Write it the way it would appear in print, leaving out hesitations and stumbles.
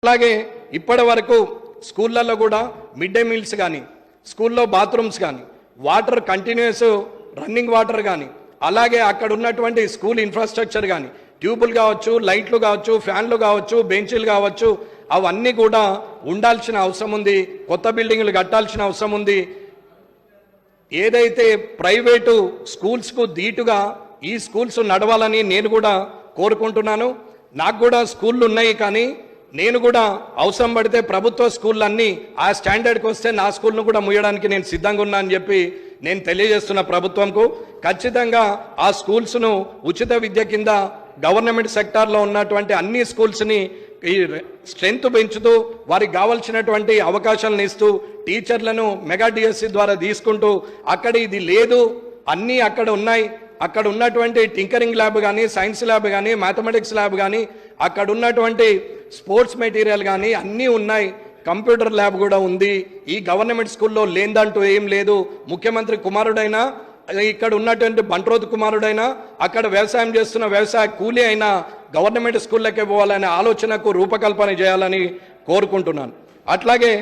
అలాగే ఇప్పటి వరకు స్కూళ్ళల్లో కూడా మిడ్ డే మీల్స్ కానీ స్కూల్లో బాత్రూమ్స్ కానీ వాటర్ కంటిన్యూస్ రన్నింగ్ వాటర్ కానీ అలాగే అక్కడ ఉన్నటువంటి స్కూల్ ఇన్ఫ్రాస్ట్రక్చర్ కానీ ట్యూబులు కావచ్చు, లైట్లు కావచ్చు, ఫ్యాన్లు కావచ్చు, బెంచీలు కావచ్చు, అవన్నీ కూడా ఉండాల్సిన అవసరం ఉంది. కొత్త బిల్డింగ్లు కట్టాల్సిన అవసరం ఉంది. ఏదైతే ప్రైవేటు స్కూల్స్కు ధీటుగా ఈ స్కూల్స్ నడవాలని నేను కూడా కోరుకుంటున్నాను. నాకు కూడా స్కూళ్ళు ఉన్నాయి, కానీ నేను కూడా అవసరం పడితే ప్రభుత్వ స్కూళ్ళన్నీ ఆ స్టాండర్డ్కి వస్తే నా స్కూల్ను కూడా ముయ్యడానికి నేను సిద్ధంగా ఉన్నా అని చెప్పి నేను తెలియజేస్తున్న ప్రభుత్వంకు. ఖచ్చితంగా ఆ స్కూల్స్ను ఉచిత విద్య కింద గవర్నమెంట్ సెక్టార్లో ఉన్నటువంటి అన్ని స్కూల్స్ని ఈ స్ట్రెంత్ పెంచుతూ వారికి కావాల్సినటువంటి అవకాశాలను ఇస్తూ టీచర్లను మెగా డిఎస్సి ద్వారా తీసుకుంటూ అక్కడ ఇది లేదు అన్నీ అక్కడ ఉన్నాయి, అక్కడ ఉన్నటువంటి టింకరింగ్ ల్యాబ్ కానీ, సైన్స్ ల్యాబ్ కానీ, మ్యాథమెటిక్స్ ల్యాబ్ కానీ, అక్కడ ఉన్నటువంటి స్పోర్ట్స్ మెటీరియల్ కానీ అన్నీ ఉన్నాయి, కంప్యూటర్ ల్యాబ్ కూడా ఉంది. ఈ గవర్నమెంట్ స్కూల్లో లేదంటూ ఏం లేదు. ముఖ్యమంత్రి కుమారుడైనా, ఇక్కడ ఉన్నటువంటి బంట్రోతు కుమారుడైనా, అక్కడ వ్యవసాయం చేస్తున్న వ్యవసాయ కూలీ అయినా గవర్నమెంట్ స్కూళ్ళకే పోవాలనే ఆలోచనకు రూపకల్పన చేయాలని కోరుకుంటున్నాను. అట్లాగే